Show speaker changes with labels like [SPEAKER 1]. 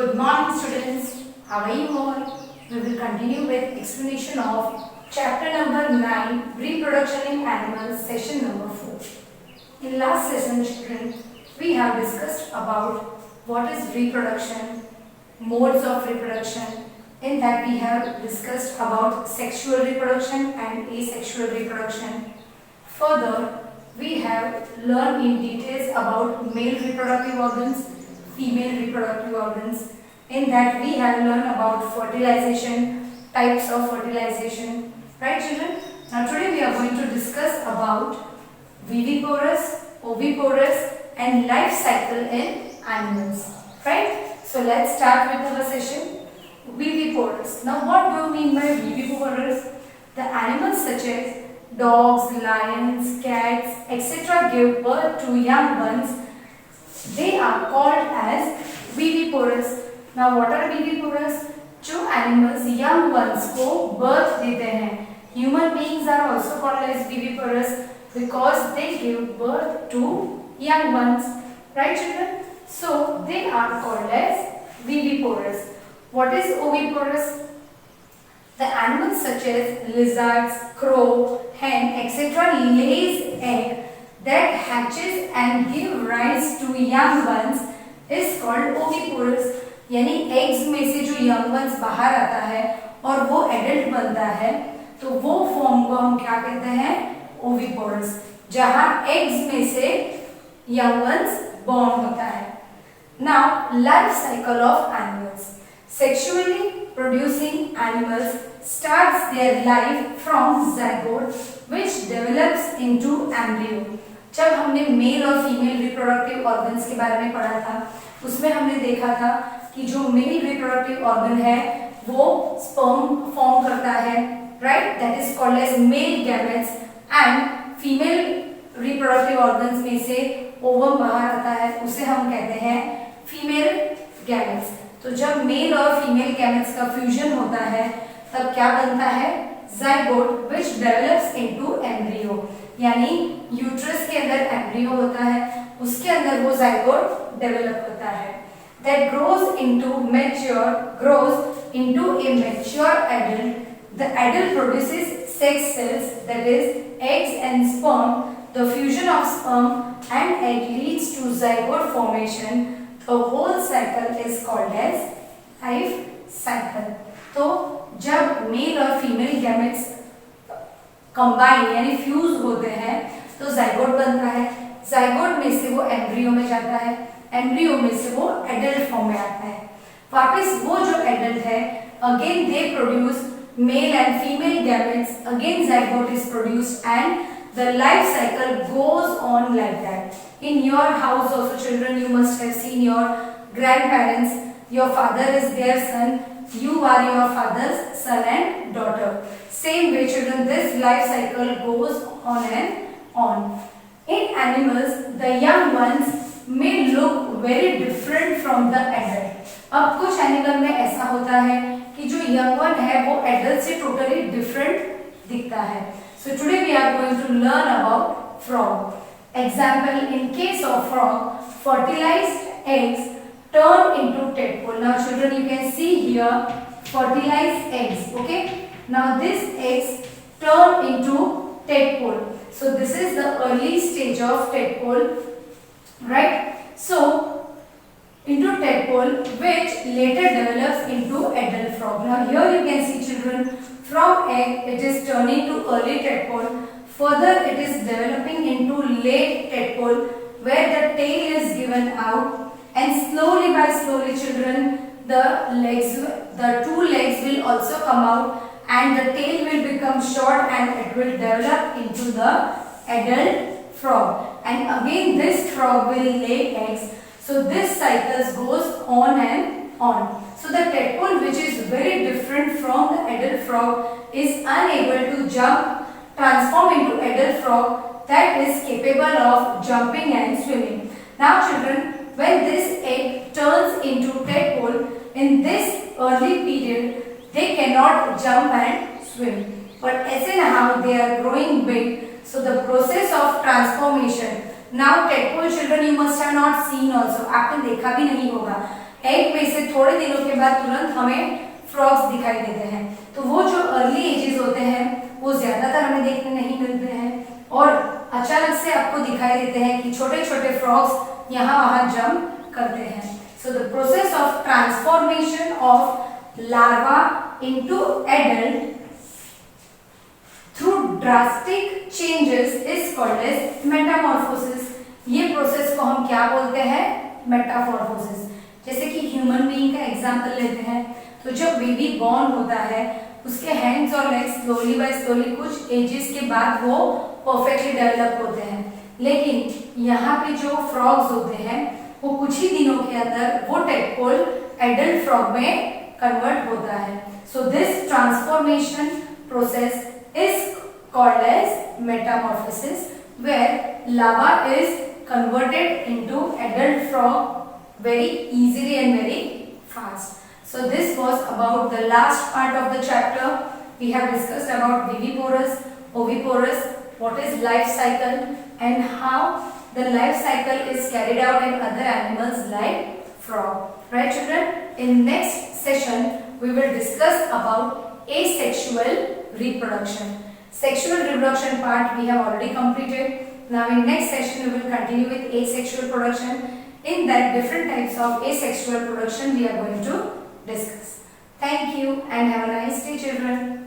[SPEAKER 1] Good morning students, how are you all? We will continue with explanation of chapter number 9, Reproduction in Animals, session number 4. In last session children, we have discussed about what is reproduction, modes of reproduction. In that we have discussed about sexual reproduction and asexual reproduction. Further, we have learned in details about male reproductive organs, female reproductive organs. In that we have learned about fertilization, types of fertilization. Right children? Now today we are going to discuss about viviparous, oviparous and life cycle in animals. Right? So let's start with our session. Viviparous. Now what do you mean by viviparous? The animals such as dogs, lions, cats, etc. give birth to young ones. They are called as viviparous. Now what are viviparous? जो animals young ones को birth देते हैं. Human beings are also called as viviparous because they give birth to young ones. Right children? So they are called as viviparous. What is oviparous? The animals such as lizards, crow, hen, etc. lays egg that hatches and give rise to young ones is called oviparous. यानी eggs में से जो young ones बाहर आता है और वो adult बनता है तो वो form को हम क्या कहते हैं? oviparous. जहाँ eggs में से young ones born होता है. Now life cycle of animals. Sexually producing animals starts their life from zygote which develops into embryo. जब हमने मेल और फीमेल रिप्रोडक्टिव ऑर्गन्स के बारे में पढ़ा था उसमें हमने देखा था कि जो मेल रिप्रोडक्टिव ऑर्गन है वो स्पर्म फॉर्म करता है, right, that is called as male gametes and female reproductive organs में से ओवम बाहर आता है उसे हम कहते हैं फीमेल गैमेट्स. तो जब मेल और फीमेल गैमेट्स का फ्यूजन होता है तब क्या बनता है? zygote which develops into embryo. यानी यूट्रस के अंदर एम्ब्रियो होता है उसके अंदर वो zygote डेवलप होता है. That grows into a mature adult. The adult produces sex cells, that is eggs and sperm. The fusion of sperm and egg leads to zygote formation. The whole cycle is called as life cycle. तो जब mail और female gametes combine यानी fuse होते हैं तो zygote बनता है. Zygote में से वो एम्ब्रियो में जाता है, एम्ब्रियो में से वो एडल्ट फॉर्म में आता है. वापस वो जो एडल्ट है again they produce male and female gametes, again zygote is produced and the life cycle goes on like that. In your house also children you must have seen your grandparents. Your father is their son, you are your father's son and daughter. Same way children this life cycle goes on and on. In animals the young ones may look very different from the adult. अब कुछ animal में ऐसा होता है कि जो young one है वो एडल्ट से टोटली डिफरेंट दिखता है. So today we are going to learn about frog. Example, in case of frog, fertilized eggs turn into tadpole. Now children you can see here fertilized eggs. Okay. Now these eggs turn into tadpole. So this is the early stage of tadpole, right? So into tadpole which later develops into adult frog. Now here you can see children from egg it is turning to early tadpole. Further it is developing into late tadpole where the tail is given out and slowly by slowly children the two legs will also come out and the tail will become short and it will develop into the adult frog and again this frog will lay eggs. So this cycle goes on and on. So the tadpole which is very different from the adult frog is unable to jump, transform into adult frog that is capable of jumping and swimming. Now children, when this egg turns into tadpole in this early period they cannot jump and swim, but as and how they are growing big, so the process of transformation. Now tadpole children you must have not seen also, आपने देखा भी नहीं होगा egg में से थोड़े दिनों के बाद तुरंत हमें फ्रॉग्स दिखाई देते हैं। तो वो जो अर्ली एजेस होते हैं वो ज्यादातर हमें देखने नहीं मिलते हैं और अचानक से आपको दिखाई देते हैं कि छोटे छोटे फ्रॉग्स यहाँ वहाँ जंप करते हैं। So the process of transformation of larva into adult through drastic changes is called as metamorphosis. ये प्रोसेस को हम क्या बोलते हैं? मेटामॉर्फोसिस। जैसे कि ह्यूमन बीइंग का एग्जांपल लेते हैं, तो जब बेबी बॉर्न होता है उसके हैंड्स और लेग्स स्लोली बाय स्लोली कुछ एजेस के बाद वो परफेक्टली डेवलप होते हैं, लेकिन यहाँ पे जो फ्रॉग्स होते हैं वो कुछ ही दिनों के अंदर वो टेडपोल एडल्ट फ्रॉग में कन्वर्ट होता है। So this transformation process is called as metamorphosis, where larva is converted into adult frog very easily and very fast. So this was about the last part of the chapter. We have discussed about viviparous, oviparous, what is life cycle and how the life cycle is carried out in other animals like frog. Right children? In next session we will discuss about asexual reproduction. Sexual reproduction part we have already completed. Now in next session we will continue with asexual reproduction. In that different types of asexual reproduction we are going to discuss. Thank you and have a nice day children.